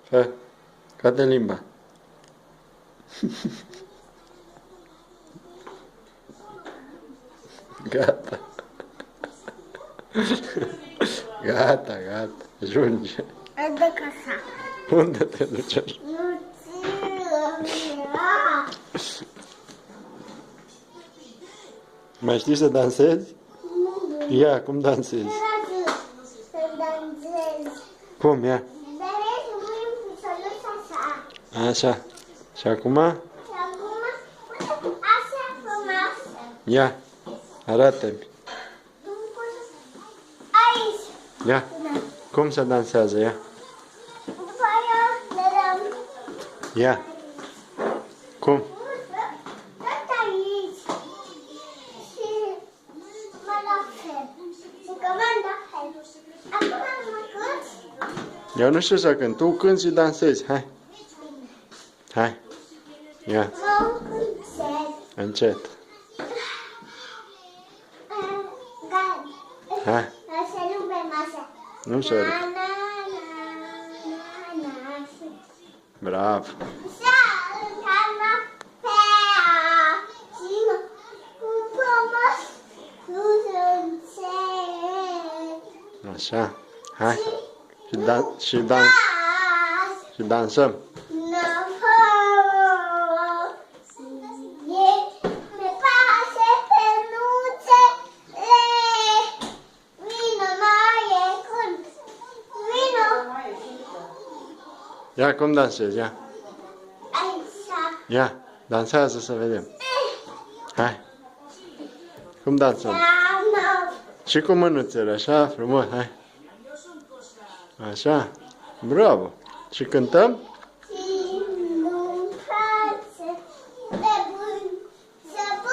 Fă, cade limba. Gata. Gata, gata. Ajunge. De casa. Unde te duci așa? Nu Mai știi să dansezi? Ia, cum dansezi? să dansez. Cum, ia? Dar ești mult picioruș așa. Așa. Și acum? Și acum, așa frumoasă. Ia, arată-mi. Aici. Ia, cum se dansează, ia? După aia le dăm. Ia. Cum? Tot aici. Și mă la fel. Și comand la fel. Acum mă cânt. Eu nu știu să cânt. Tu cânti și dansezi. Hai. Hai. Ia, Mă cânt. încet. Hai. Să nu pe masă. Nu sări. Na, na, na, na, na. Bravo. Să în canapea și mă frumos încet. Așa. Hai. Și dansăm. Me pase peluțele. Vino, mai e cânt. Vino. Ia, cum dansezi, ia. Așa. Ia, dansează să vedem. Hai. Cum dansăm? Și cu mânuțele, așa, frumos, hai. Așa. Bravo. Și cântăm?